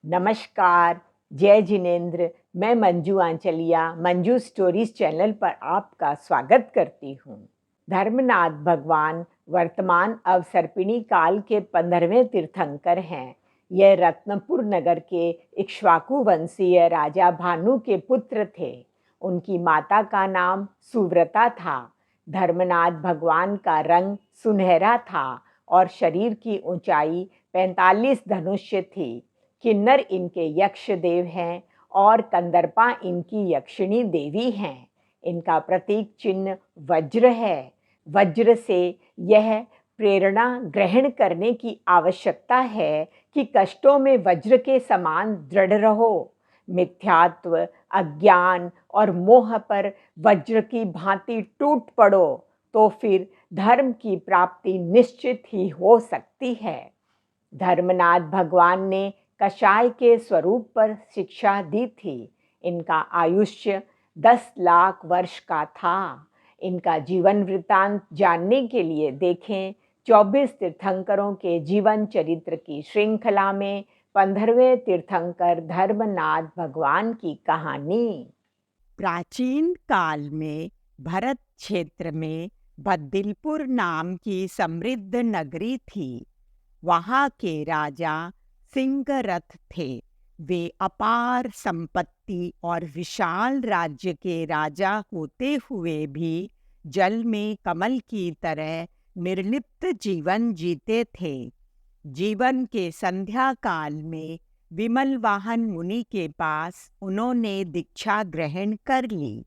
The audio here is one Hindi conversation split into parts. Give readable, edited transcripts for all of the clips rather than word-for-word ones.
नमस्कार, जय जिनेन्द्र। मैं मंजू आंचलिया मंजू स्टोरीज चैनल पर आपका स्वागत करती हूँ। धर्मनाथ भगवान वर्तमान अवसर्पिणी काल के 15वें तीर्थंकर हैं। यह रत्नपुर नगर के इक्ष्वाकु वंशीय राजा भानु के पुत्र थे। उनकी माता का नाम सुव्रता था। धर्मनाथ भगवान का रंग सुनहरा था और शरीर की ऊंचाई 45 धनुष्य थी। किन्नर इनके यक्ष देव हैं और कंदर्पा इनकी यक्षिणी देवी हैं। इनका प्रतीक चिन्ह वज्र है। वज्र से यह प्रेरणा ग्रहण करने की आवश्यकता है कि कष्टों में वज्र के समान दृढ़ रहो। मिथ्यात्व, अज्ञान और मोह पर वज्र की भांति टूट पड़ो तो फिर धर्म की प्राप्ति निश्चित ही हो सकती है। धर्मनाथ भगवान ने कषाय के स्वरूप पर शिक्षा दी थी। इनका आयुष्य 10 लाख वर्ष का था। इनका जीवन वृत्तांत जानने के लिए देखें 24 तीर्थंकरों के जीवन चरित्र की श्रृंखला में 15वें तीर्थंकर धर्मनाथ भगवान की कहानी। प्राचीन काल में भरत क्षेत्र में बद्दिलपुर नाम की समृद्ध नगरी थी। वहाँ के राजा सिंहरथ थे। वे अपार संपत्ति और विशाल राज्य के राजा होते हुए भी जल में कमल की तरह निर्लिप्त जीवन जीते थे। जीवन के संध्या काल में विमल वाहन मुनि के पास उन्होंने दीक्षा ग्रहण कर ली।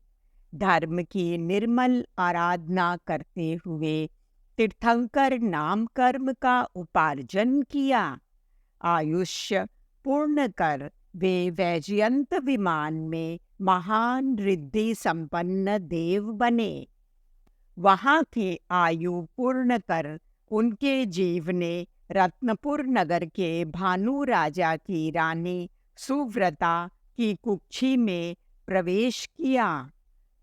धर्म की निर्मल आराधना करते हुए तीर्थंकर नाम कर्म का उपार्जन किया। आयुष्य पूर्ण कर वे वैजयंत विमान में महान रिद्धि संपन्न देव बने। वहाँ की आयु पूर्ण कर उनके जीव ने रत्नपुर नगर के भानु राजा की रानी सुव्रता की कुक्षी में प्रवेश किया।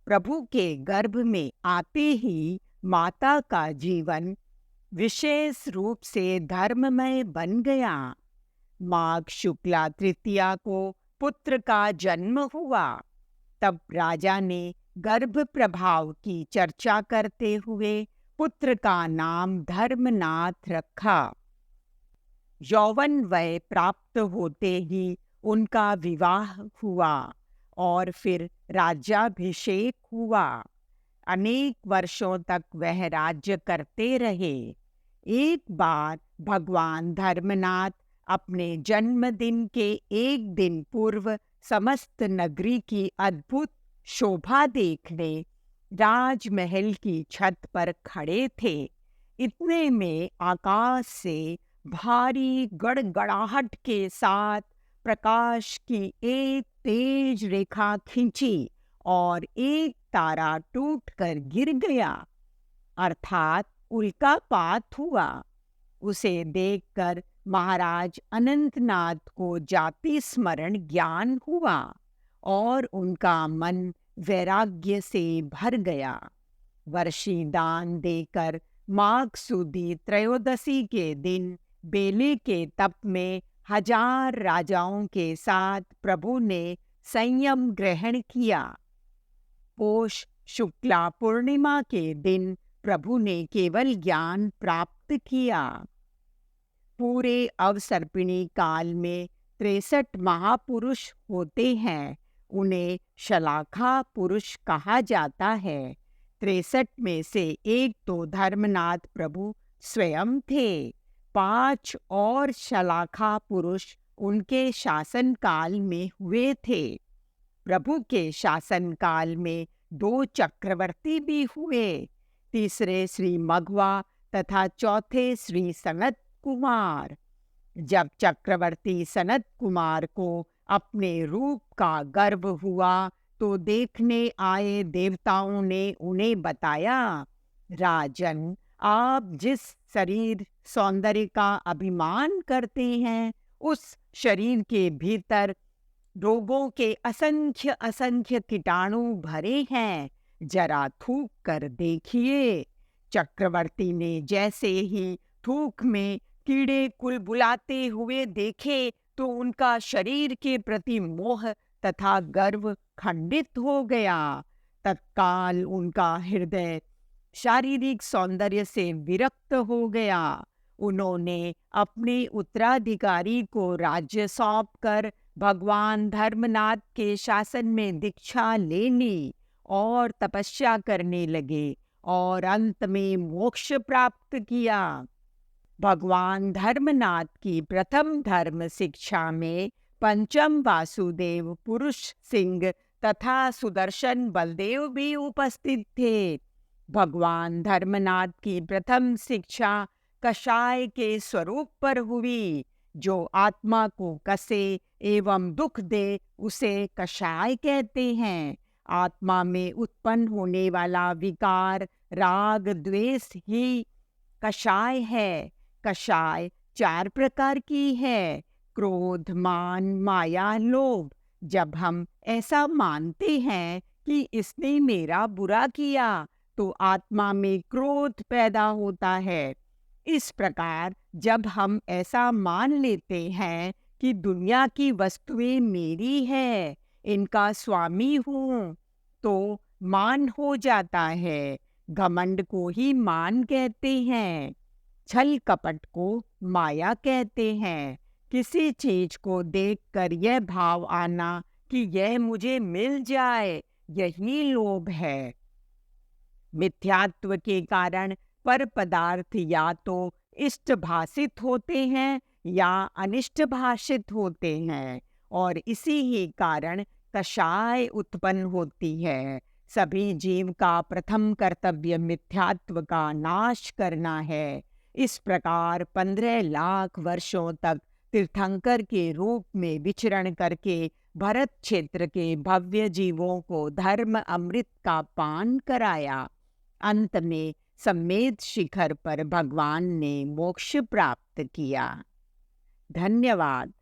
प्रभु के गर्भ में आते ही माता का जीवन विशेष रूप से धर्ममय बन गया। माघ शुक्ला तृतीया को पुत्र का जन्म हुआ। तब राजा ने गर्भ प्रभाव की चर्चा करते हुए पुत्र का नाम धर्मनाथ रखा। यौवन वय प्राप्त होते ही उनका विवाह हुआ और फिर राज्याभिषेक हुआ। अनेक वर्षों तक वह राज्य करते रहे। एक बार भगवान धर्मनाथ अपने जन्मदिन के एक दिन पूर्व समस्त नगरी की अद्भुत शोभा देखने राजमहल की छत पर खड़े थे। इतने में आकाश से भारी गड़गड़ाहट के साथ प्रकाश की एक तेज रेखा खींची और एक तारा टूटकर गिर गया, अर्थात उल्कापात हुआ। उसे देखकर महाराज अनंतनाथ को जाति स्मरण ज्ञान हुआ और उनका मन वैराग्य से भर गया। वर्षी दान देकर माघ सुदी त्रयोदशी के दिन बेले के तप में 1000 राजाओं के साथ प्रभु ने संयम ग्रहण किया। पोष शुक्ला पूर्णिमा के दिन प्रभु ने केवल ज्ञान प्राप्त किया। पूरे अवसर्पिणी काल में 63 महापुरुष होते हैं। उन्हें शलाखा पुरुष कहा जाता है। 63 में से एक तो धर्मनाथ प्रभु स्वयं थे। 5 और शलाखा पुरुष उनके शासन काल में हुए थे। प्रभु के शासन काल में 2 चक्रवर्ती भी हुए। तीसरे श्री मघवा तथा चौथे श्री सनत कुमार। जब चक्रवर्ती सनत कुमार को अपने रूप का गर्व हुआ तो देखने आए देवताओं ने उन्हें बताया, राजन, आप जिस शरीर सौंदर्य का अभिमान करते हैं उस शरीर के भीतर रोगों के असंख्य असंख्य कीटाणु भरे हैं, जरा थूक कर देखिए। चक्रवर्ती ने जैसे ही थूक में कीड़े कुलबुलाते हुए देखे तो उनका शरीर के प्रति मोह तथा गर्व खंडित हो गया। तत्काल उनका हृदय शारीरिक सौंदर्य से विरक्त हो गया। उन्होंने अपने उत्तराधिकारी को राज्य सौंपकर भगवान धर्मनाथ के शासन में दीक्षा ले ली और तपस्या करने लगे और अंत में मोक्ष प्राप्त किया। भगवान धर्मनाथ की प्रथम धर्म शिक्षा में पंचम वासुदेव पुरुष सिंह तथा सुदर्शन बलदेव भी उपस्थित थे। भगवान धर्मनाथ की प्रथम शिक्षा कषाय के स्वरूप पर हुई। जो आत्मा को कसे एवं दुख दे उसे कषाय कहते हैं। आत्मा में उत्पन्न होने वाला विकार राग द्वेष ही कषाय है। कषाय 4 प्रकार की है: क्रोध, मान, माया, लोभ। जब हम ऐसा मानते हैं कि इसने मेरा बुरा किया तो आत्मा में क्रोध पैदा होता है। इस प्रकार जब हम ऐसा मान लेते हैं कि दुनिया की वस्तुएं मेरी है, इनका स्वामी हूँ, तो मान हो जाता है। घमंड को ही मान कहते हैं। छल कपट को माया कहते हैं। किसी चीज को देखकर यह भाव आना कि यह मुझे मिल जाए, यही लोभ है। मिथ्यात्व के कारण पर पदार्थ या तो इष्ट भाषित होते हैं या अनिष्ट भाषित होते हैं और इसी ही कारण कषाय उत्पन्न होती है। सभी जीव का प्रथम कर्तव्य मिथ्यात्व का नाश करना है। इस प्रकार 15 लाख वर्षों तक तीर्थंकर के रूप में विचरण करके भरत क्षेत्र के भव्य जीवों को धर्म अमृत का पान कराया। अंत में सम्मेद शिखर पर भगवान ने मोक्ष प्राप्त किया। धन्यवाद।